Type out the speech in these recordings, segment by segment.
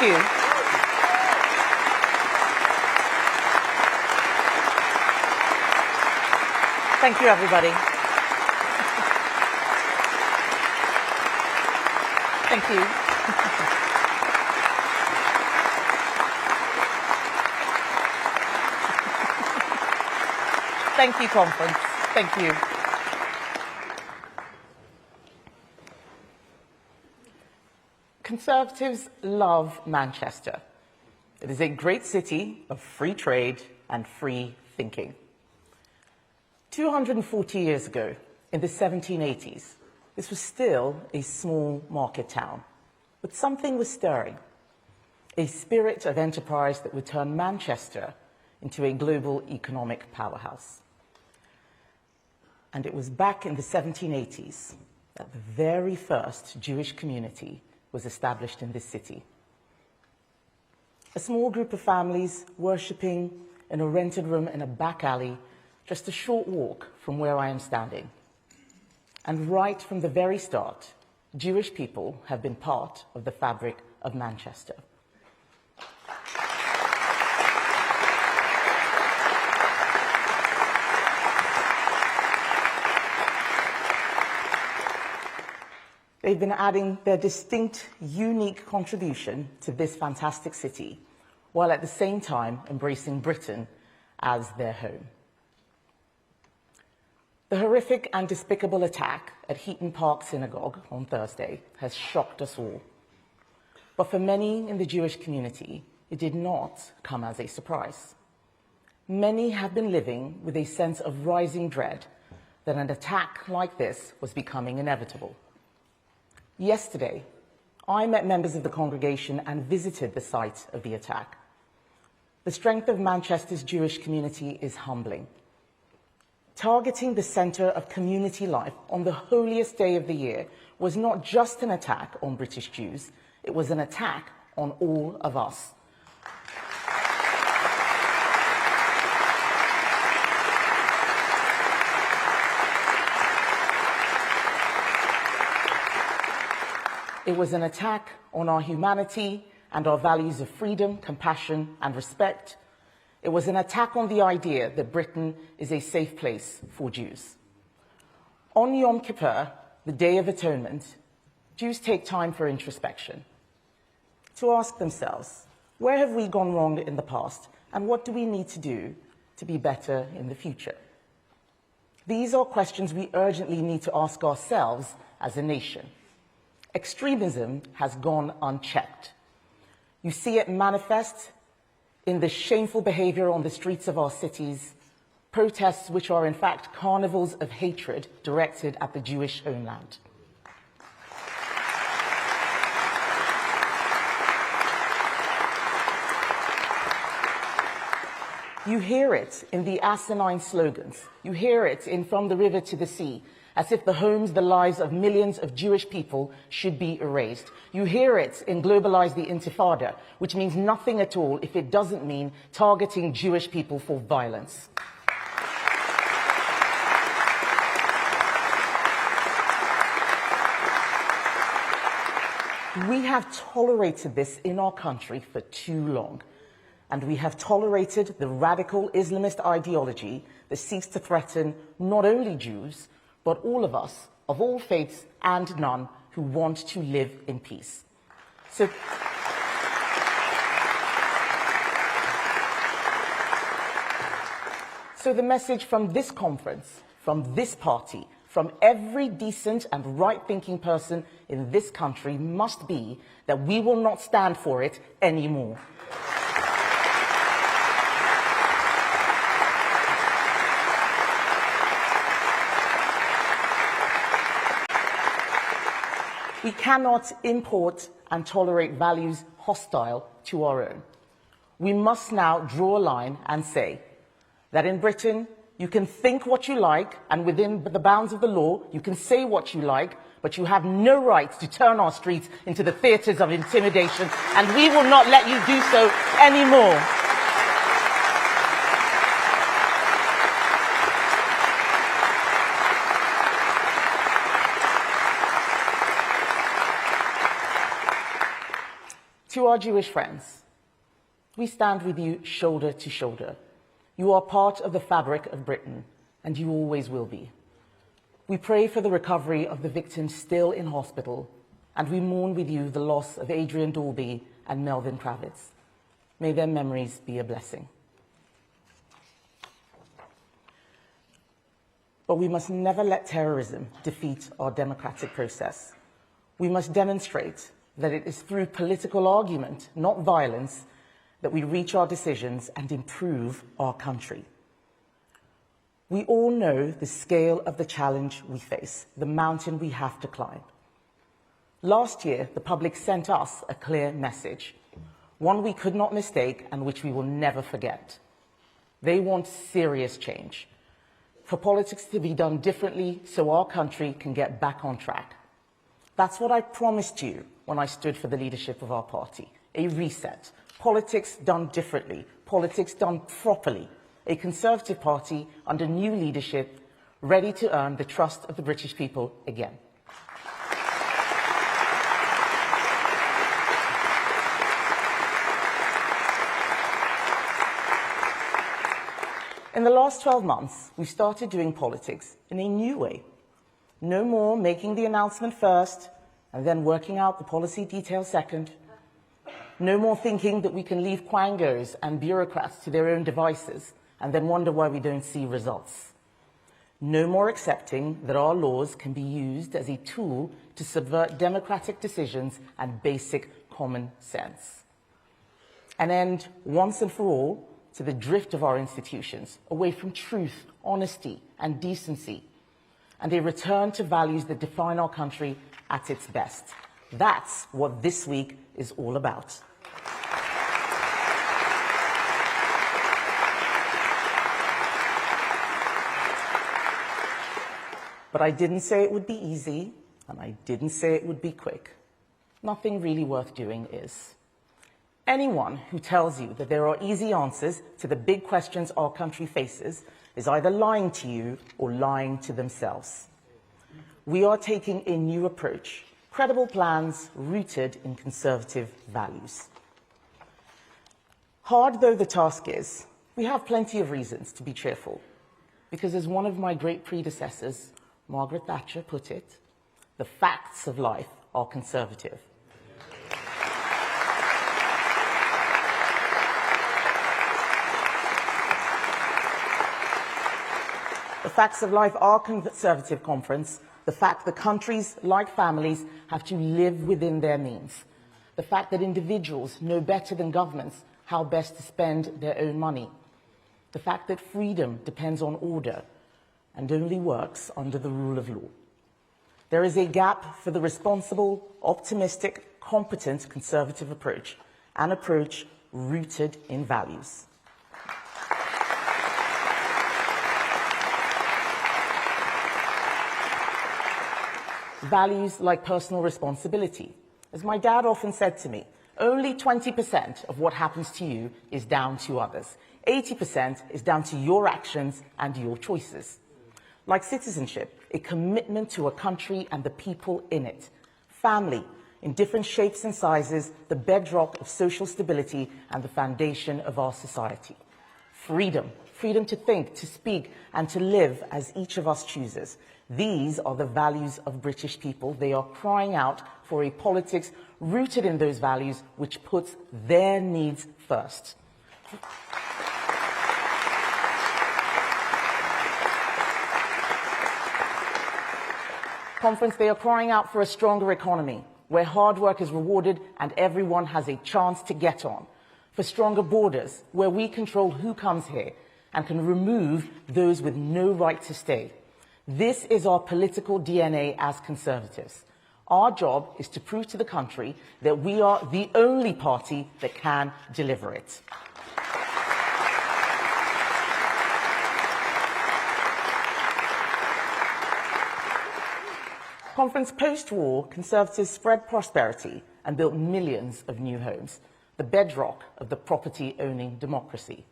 you. Thank you, everybody. Thank you. Thank you, conference. Thank you. Conservatives love Manchester. It is a great city of free trade and free thinking. 240 years ago, in the 1780s, this was still a small market town, but something was stirring, a spirit of enterprise that would turn Manchester into a global economic powerhouse. And it was back in the 1780s that the very first Jewish community was established in this city. A small group of families worshipping in a rented room in a back alley, just a short walk from where I am standing. And right from the very start, Jewish people have been part of the fabric of Manchester. They've been adding their distinct, unique contribution to this fantastic city, while at the same time embracing Britain as their home. The horrific and despicable attack at Heaton Park Synagogue on Thursday has shocked us all. But for many in the Jewish community, it did not come as a surprise. Many have been living with a sense of rising dread that an attack like this was becoming inevitable. Yesterday, I met members of the congregation and visited the site of the attack. The strength of Manchester's Jewish community is humbling. Targeting the center of community life on the holiest day of the year was not just an attack on British Jews, it was an attack on all of us. It was an attack on our humanity and our values of freedom, compassion, and respect. It was an attack on the idea that Britain is a safe place for Jews. On Yom Kippur, the Day of Atonement, Jews take time for introspection, to ask themselves, where have we gone wrong in the past, and what do we need to do to be better in the future? These are questions we urgently need to ask ourselves as a nation. Extremism has gone unchecked. You see it manifest in the shameful behavior on the streets of our cities, protests which are in fact carnivals of hatred directed at the Jewish homeland. You hear it in the asinine slogans. You hear it in From the River to the Sea, as if the homes, the lives of millions of Jewish people should be erased. You hear it in Globalize the Intifada, which means nothing at all if it doesn't mean targeting Jewish people for violence. We have tolerated this in our country for too long. And we have tolerated the radical Islamist ideology that seeks to threaten not only Jews, but all of us, of all faiths and none, who want to live in peace. So the message from this conference, from this party, from every decent and right-thinking person in this country must be that we will not stand for it anymore. We cannot import and tolerate values hostile to our own. We must now draw a line and say that in Britain, you can think what you like, and within the bounds of the law, you can say what you like, but you have no right to turn our streets into the theatres of intimidation, and we will not let you do so anymore. To our Jewish friends, we stand with you shoulder to shoulder. You are part of the fabric of Britain, and you always will be. We pray for the recovery of the victims still in hospital, and we mourn with you the loss of Adrian Dolby and Melvin Kravitz. May their memories be a blessing. But we must never let terrorism defeat our democratic process. We must demonstrate that it is through political argument, not violence, that we reach our decisions and improve our country. We all know the scale of the challenge we face, the mountain we have to climb. Last year, the public sent us a clear message, one we could not mistake and which we will never forget. They want serious change, for politics to be done differently so our country can get back on track. That's what I promised you when I stood for the leadership of our party, a reset. Politics done differently, politics done properly, a Conservative Party under new leadership, ready to earn the trust of the British people again. In the last 12 months, we've started doing politics in a new way. No more making the announcement first and then working out the policy details second. No more thinking that we can leave quangos and bureaucrats to their own devices and then wonder why we don't see results. No more accepting that our laws can be used as a tool to subvert democratic decisions and basic common sense. An end, once and for all, to the drift of our institutions, away from truth, honesty, and decency, and a return to values that define our country at its best. That's what this week is all about. But I didn't say it would be easy, and I didn't say it would be quick. Nothing really worth doing is. Anyone who tells you that there are easy answers to the big questions our country faces is either lying to you or lying to themselves. We are taking a new approach, credible plans rooted in conservative values. Hard though the task is, we have plenty of reasons to be cheerful, because as one of my great predecessors, Margaret Thatcher, put it, the facts of life are conservative. The facts of life are conservative, Conference. The fact that countries, like families, have to live within their means. The fact that individuals know better than governments how best to spend their own money. The fact that freedom depends on order and only works under the rule of law. There is a gap for the responsible, optimistic, competent conservative approach, an approach rooted in values. Values like personal responsibility. As my dad often said to me, only 20% of what happens to you is down to others. 80% is down to your actions and your choices. Like citizenship, a commitment to a country and the people in it. Family, in different shapes and sizes, the bedrock of social stability and the foundation of our society. Freedom, freedom to think, to speak, and to live as each of us chooses. These are the values of British people. They are crying out for a politics rooted in those values, which puts their needs first. Conference, they are crying out for a stronger economy, where hard work is rewarded and everyone has a chance to get on. For stronger borders, where we control who comes here and can remove those with no right to stay. This is our political DNA as Conservatives. Our job is to prove to the country that we are the only party that can deliver it. Conference, post-war, Conservatives spread prosperity and built millions of new homes, the bedrock of the property-owning democracy.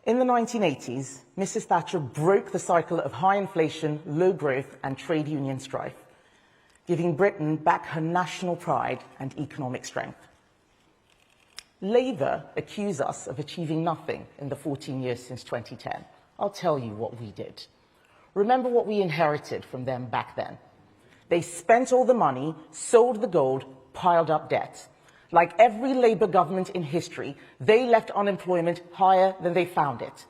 In the 1980s, Mrs. Thatcher broke the cycle of high inflation, low growth, and trade union strife, giving Britain back her national pride and economic strength. Labour accuse us of achieving nothing in the 14 years since 2010. I'll tell you what we did. Remember what we inherited from them back then. They spent all the money, sold the gold, piled up debt. Like every Labour government in history, they left unemployment higher than they found it.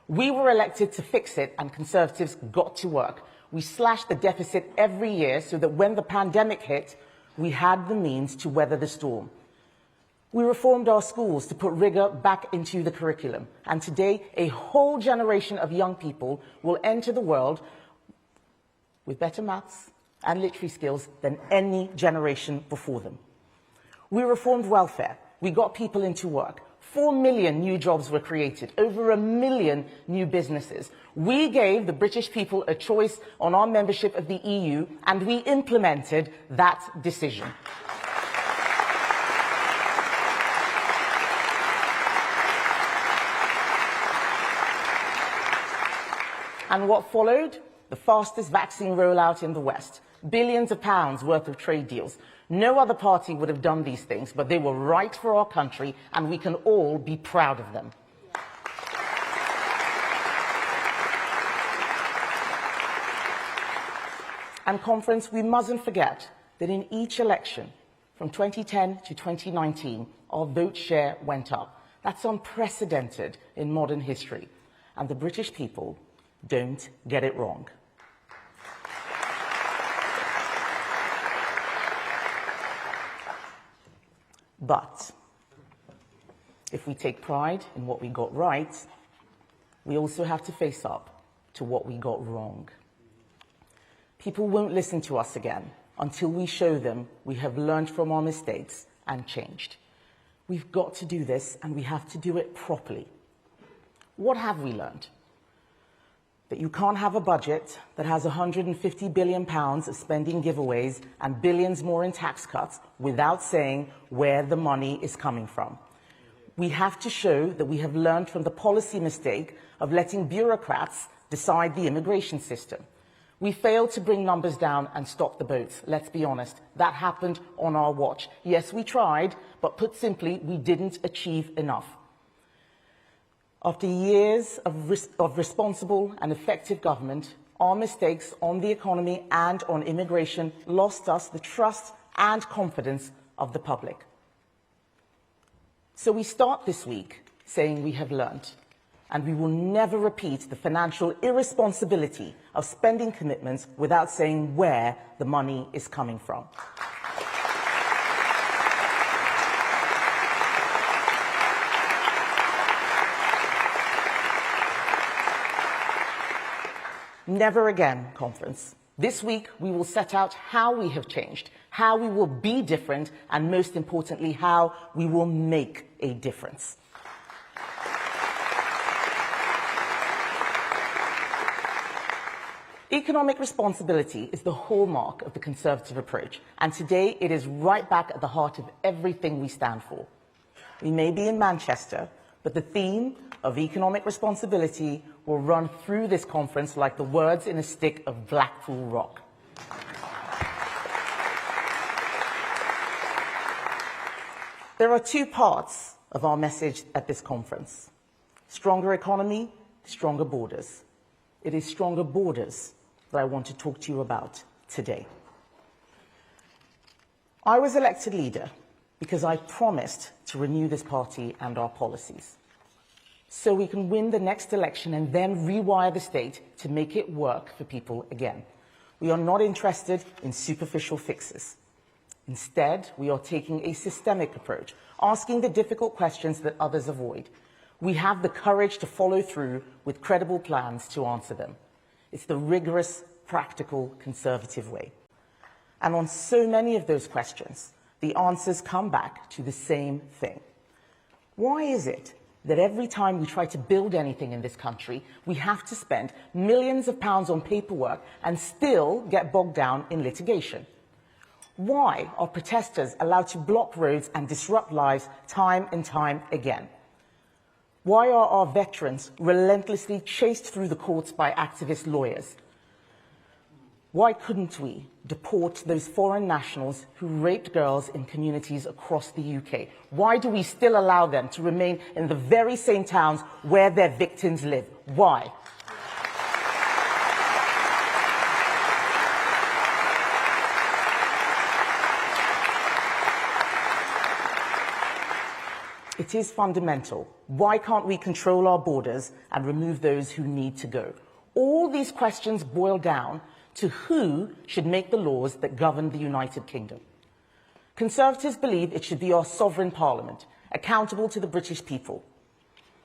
We were elected to fix it, and Conservatives got to work. We slashed the deficit every year so that when the pandemic hit, we had the means to weather the storm. We reformed our schools to put rigour back into the curriculum, and today a whole generation of young people will enter the world with better maths and literary skills than any generation before them. We reformed welfare. We got people into work. 4 million new jobs were created, over 1 million new businesses. We gave the British people a choice on our membership of the EU, and we implemented that decision. And what followed? The fastest vaccine rollout in the West. Billions of pounds worth of trade deals. No other party would have done these things, but they were right for our country, and we can all be proud of them. And conference, we mustn't forget that in each election, from 2010 to 2019, our vote share went up. That's unprecedented in modern history. And the British people don't get it wrong. But if we take pride in what we got right, we also have to face up to what we got wrong. People won't listen to us again until we show them we have learned from our mistakes and changed. We've got to do this, and we have to do it properly. What have we learned? That you can't have a budget that has £150 billion of spending giveaways and billions more in tax cuts without saying where the money is coming from. We have to show that we have learned from the policy mistake of letting bureaucrats decide the immigration system. We failed to bring numbers down and stop the boats. Let's be honest, that happened on our watch. Yes, we tried, but put simply, we didn't achieve enough. After years of responsible and effective government, our mistakes on the economy and on immigration lost us the trust and confidence of the public. So we start this week saying we have learned, and we will never repeat the financial irresponsibility of spending commitments without saying where the money is coming from. Never again, conference. This week, we will set out how we have changed, how we will be different, and most importantly, how we will make a difference. Economic responsibility is the hallmark of the Conservative approach, and today it is right back at the heart of everything we stand for. We may be in Manchester, but the theme of economic responsibility will run through this conference like the words in a stick of Blackpool rock. There are two parts of our message at this conference: stronger economy, stronger borders. It is stronger borders that I want to talk to you about today. I was elected leader because I promised to renew this party and our policies, so we can win the next election and then rewire the state to make it work for people again. We are not interested in superficial fixes. Instead, we are taking a systemic approach, asking the difficult questions that others avoid. We have the courage to follow through with credible plans to answer them. It's the rigorous, practical, Conservative way. And on so many of those questions, the answers come back to the same thing. Why is it that every time we try to build anything in this country, we have to spend millions of pounds on paperwork and still get bogged down in litigation? Why are protesters allowed to block roads and disrupt lives time and time again? Why are our veterans relentlessly chased through the courts by activist lawyers? Why couldn't we deport those foreign nationals who raped girls in communities across the UK? Why do we still allow them to remain in the very same towns where their victims live? Why? It is fundamental. Why can't we control our borders and remove those who need to go? All these questions boil down to who should make the laws that govern the United Kingdom. Conservatives believe it should be our sovereign parliament, accountable to the British people.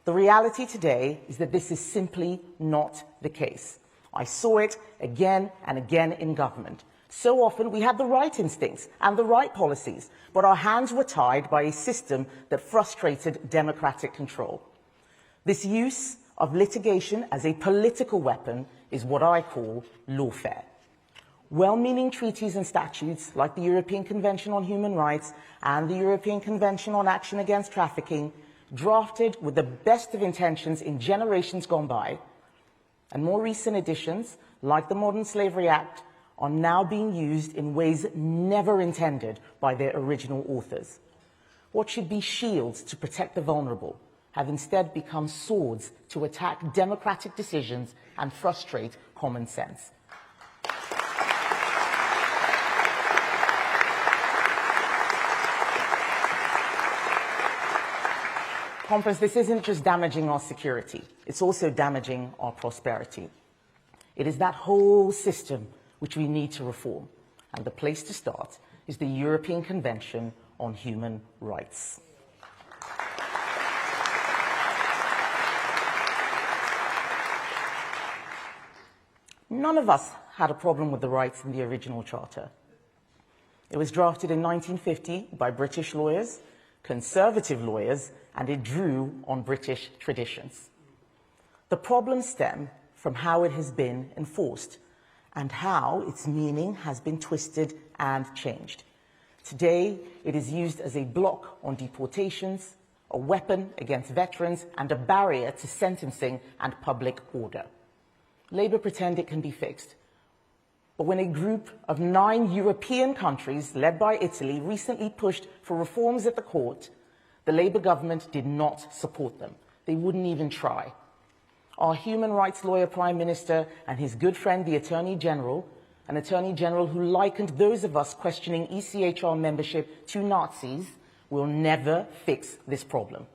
The reality today is that this is simply not the case. I saw it again and again in government. So often we had the right instincts and the right policies, but our hands were tied by a system that frustrated democratic control. This use of litigation as a political weapon is what I call lawfare. Well-meaning treaties and statutes like the European Convention on Human Rights and the European Convention on Action Against Trafficking, drafted with the best of intentions in generations gone by, and more recent additions like the Modern Slavery Act, are now being used in ways never intended by their original authors. What should be shields to protect the vulnerable have instead become swords to attack democratic decisions and frustrate common sense. Conference, this isn't just damaging our security, it's also damaging our prosperity. It is that whole system which we need to reform, and the place to start is the European Convention on Human Rights. None of us had a problem with the rights in the original charter. It was drafted in 1950 by British lawyers, conservative lawyers, and it drew on British traditions. The problems stem from how it has been enforced and how its meaning has been twisted and changed. Today, it is used as a block on deportations, a weapon against veterans, and a barrier to sentencing and public order. Labour pretend it can be fixed. But when a group of 9 European countries, led by Italy, recently pushed for reforms at the court, the Labour government did not support them. They wouldn't even try. Our human rights lawyer Prime Minister and his good friend, the Attorney General, an Attorney General who likened those of us questioning ECHR membership to Nazis, will never fix this problem.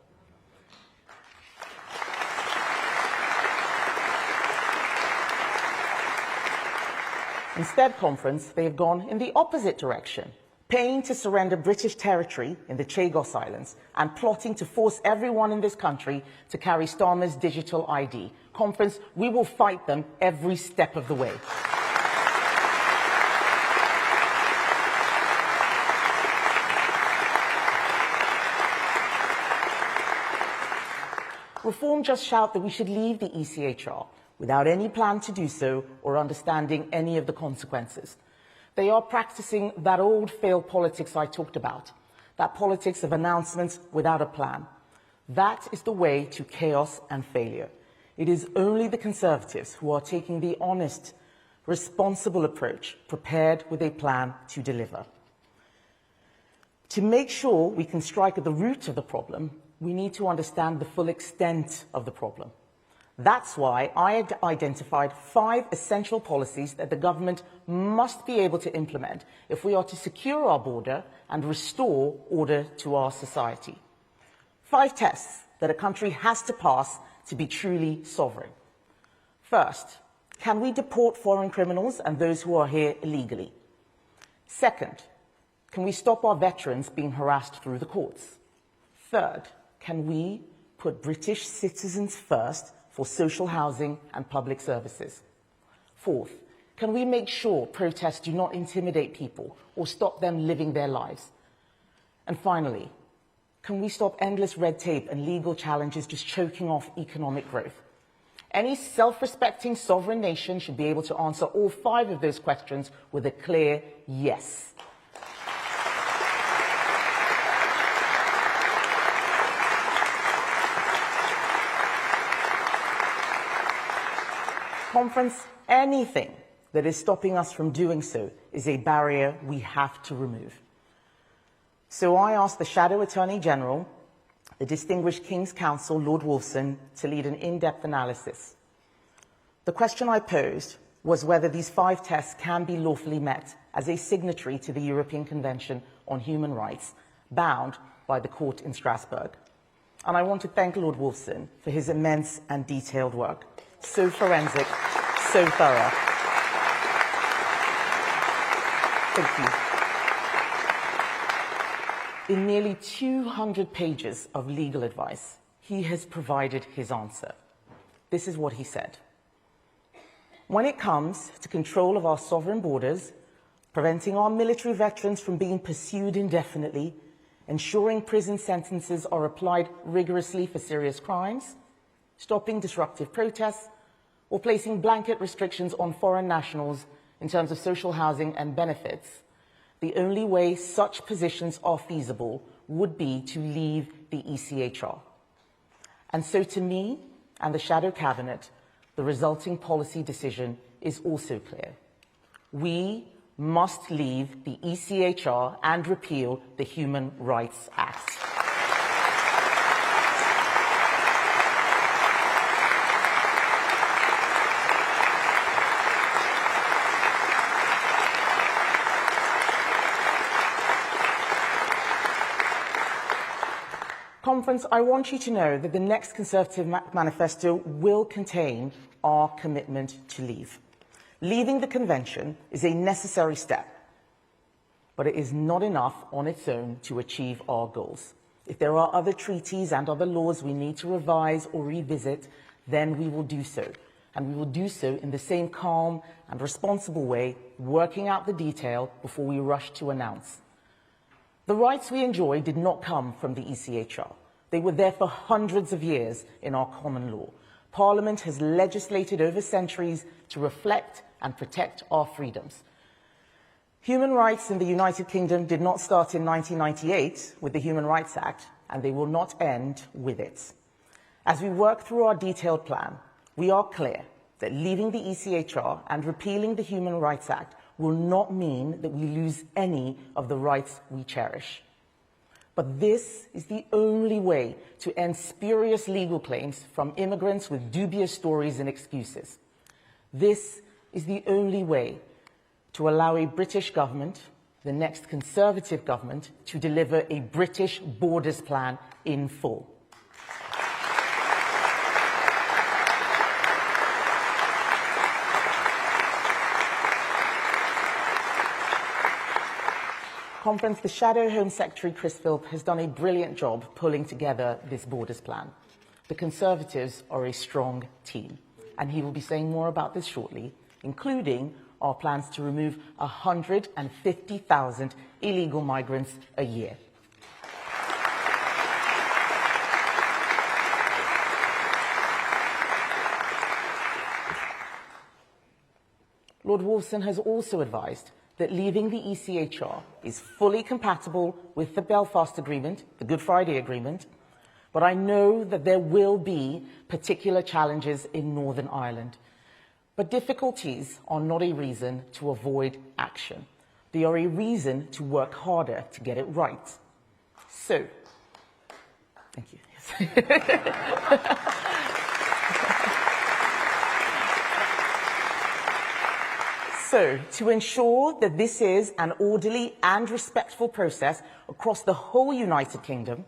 Instead, Conference, they have gone in the opposite direction, paying to surrender British territory in the Chagos Islands and plotting to force everyone in this country to carry Starmer's digital ID. Conference, we will fight them every step of the way. Reform just shout that we should leave the ECHR without any plan to do so or understanding any of the consequences. They are practicing that old failed politics I talked about, that politics of announcements without a plan. That is the way to chaos and failure. It is only the Conservatives who are taking the honest, responsible approach, prepared with a plan to deliver. To make sure we can strike at the root of the problem, we need to understand the full extent of the problem. That's why I identified 5 essential policies that the government must be able to implement if we are to secure our border and restore order to our society. 5 tests that a country has to pass to be truly sovereign. First, can we deport foreign criminals and those who are here illegally? Second, can we stop our veterans being harassed through the courts? Third, can we put British citizens first for social housing and public services? Fourth, can we make sure protests do not intimidate people or stop them living their lives? And finally, can we stop endless red tape and legal challenges just choking off economic growth? Any self-respecting sovereign nation should be able to answer all 5 of those questions with a clear yes. Conference, anything that is stopping us from doing so is a barrier we have to remove. So I asked the Shadow Attorney General, the distinguished King's Counsel, Lord Wolfson, to lead an in-depth analysis. The question I posed was whether these 5 tests can be lawfully met as a signatory to the European Convention on Human Rights, bound by the court in Strasbourg. And I want to thank Lord Wolfson for his immense and detailed work. So forensic, so thorough. Thank you. In nearly 200 pages of legal advice, he has provided his answer. This is what he said. When it comes to control of our sovereign borders, preventing our military veterans from being pursued indefinitely, ensuring prison sentences are applied rigorously for serious crimes, stopping disruptive protests, or placing blanket restrictions on foreign nationals in terms of social housing and benefits, the only way such positions are feasible would be to leave the ECHR. And so to me and the Shadow Cabinet, the resulting policy decision is also clear. We must leave the ECHR and repeal the Human Rights Act. Conference, I want you to know that the next Conservative manifesto will contain our commitment to leave. Leaving the Convention is a necessary step, but it is not enough on its own to achieve our goals. If there are other treaties and other laws we need to revise or revisit, then we will do so. And we will do so in the same calm and responsible way, working out the detail before we rush to announce. The rights we enjoy did not come from the ECHR. They were there for hundreds of years in our common law. Parliament has legislated over centuries to reflect and protect our freedoms. Human rights in the United Kingdom did not start in 1998 with the Human Rights Act, and they will not end with it. As we work through our detailed plan, we are clear that leaving the ECHR and repealing the Human Rights Act will not mean that we lose any of the rights we cherish. But this is the only way to end spurious legal claims from immigrants with dubious stories and excuses. This is the only way to allow a British government, the next Conservative government, to deliver a British borders plan in full. Conference, the Shadow Home Secretary, Chris Philp, has done a brilliant job pulling together this borders plan. The Conservatives are a strong team, and he will be saying more about this shortly, including our plans to remove 150,000 illegal migrants a year. Lord Wolfson has also advised that leaving the ECHR is fully compatible with the Belfast Agreement, the Good Friday Agreement, but I know that there will be particular challenges in Northern Ireland. But difficulties are not a reason to avoid action. They are a reason to work harder to get it right. So, thank you. So, to ensure that this is an orderly and respectful process across the whole United Kingdom,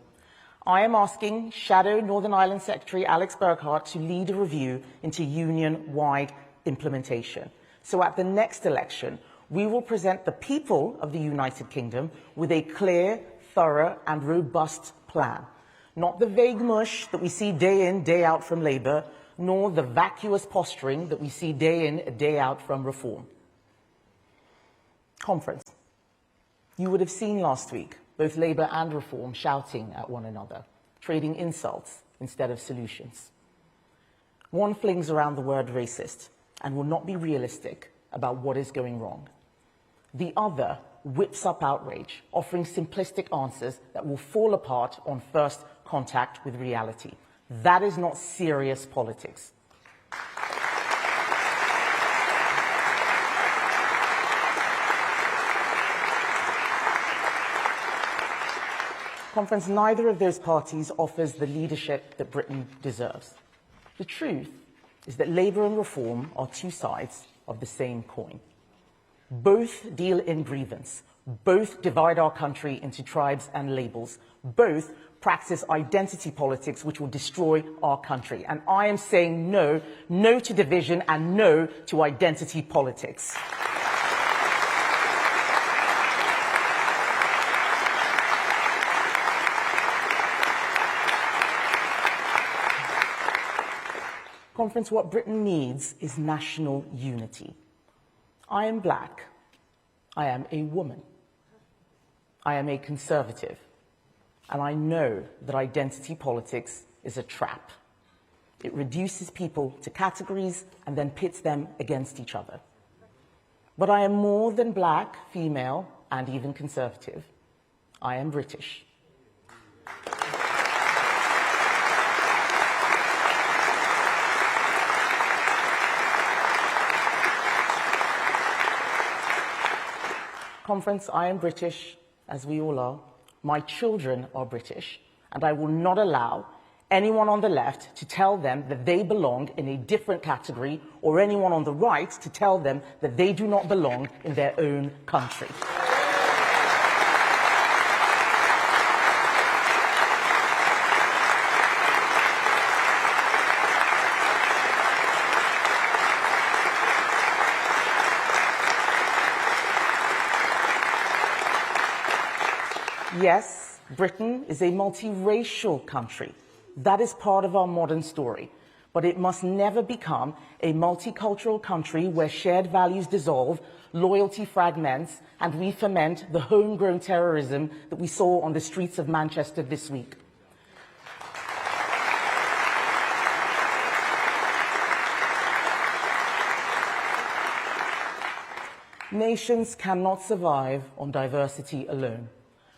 I am asking Shadow Northern Ireland Secretary Alex Burghardt to lead a review into union-wide implementation. So at the next election, we will present the people of the United Kingdom with a clear, thorough and robust plan. Not the vague mush that we see day in, day out from Labour, nor the vacuous posturing that we see day in, day out from Reform. Conference. You would have seen last week both Labour and Reform shouting at one another, trading insults instead of solutions. One flings around the word racist and will not be realistic about what is going wrong. The other whips up outrage, offering simplistic answers that will fall apart on first contact with reality. That is not serious politics. Conference, neither of those parties offers the leadership that Britain deserves. The truth is that Labour and Reform are two sides of the same coin. Both deal in grievance. Both divide our country into tribes and labels. Both practice identity politics which will destroy our country. And I am saying no, no to division and no to identity politics. Conference, what Britain needs is national unity. I am black. I am a woman. I am a conservative. And I know that identity politics is a trap. It reduces people to categories and then pits them against each other. But I am more than black, female, and even conservative. I am British. Conference, I am British, as we all are. My children are British, and I will not allow anyone on the left to tell them that they belong in a different category, or anyone on the right to tell them that they do not belong in their own country. Yes, Britain is a multiracial country. That is part of our modern story. But it must never become a multicultural country where shared values dissolve, loyalty fragments, and we foment the homegrown terrorism that we saw on the streets of Manchester this week. Nations cannot survive on diversity alone.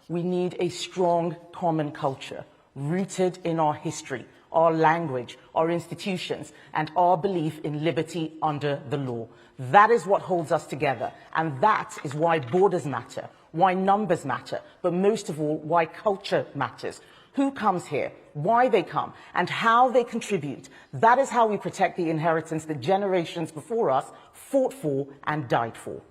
We need a strong common culture rooted in our history, our language, our institutions, and our belief in liberty under the law. That is what holds us together, and that is why borders matter, why numbers matter, but most of all, why culture matters. Who comes here, why they come, and how they contribute. That is how we protect the inheritance that generations before us fought for and died for.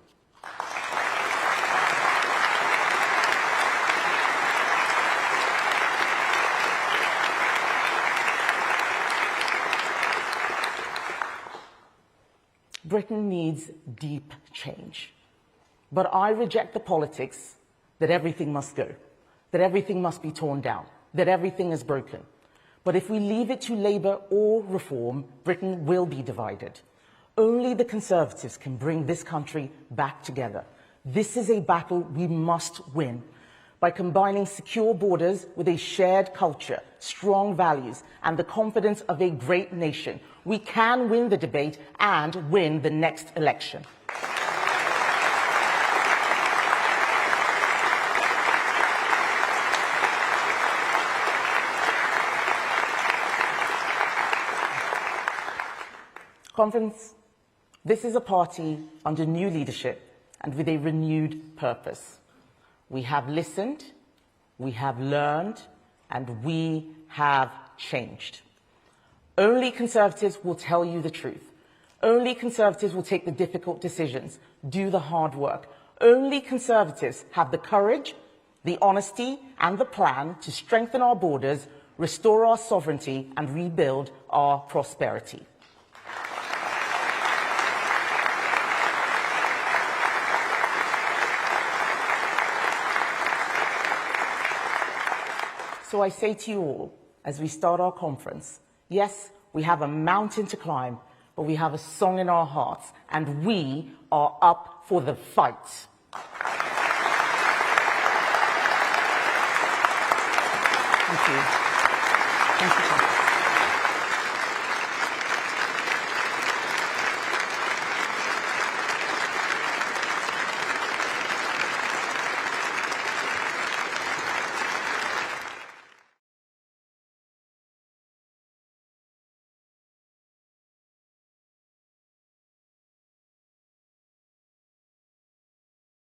Britain needs deep change. But I reject the politics that everything must go, that everything must be torn down, that everything is broken. But if we leave it to Labour or Reform, Britain will be divided. Only the Conservatives can bring this country back together. This is a battle we must win. By combining secure borders with a shared culture, strong values, and the confidence of a great nation, we can win the debate and win the next election. Conference, this is a party under new leadership and with a renewed purpose. We have listened, we have learned, and we have changed. Only Conservatives will tell you the truth. Only Conservatives will take the difficult decisions, do the hard work. Only Conservatives have the courage, the honesty, and the plan to strengthen our borders, restore our sovereignty, and rebuild our prosperity. So I say to you all, as we start our conference, yes, we have a mountain to climb, but we have a song in our hearts, and we are up for the fight. Thank you. Thank you.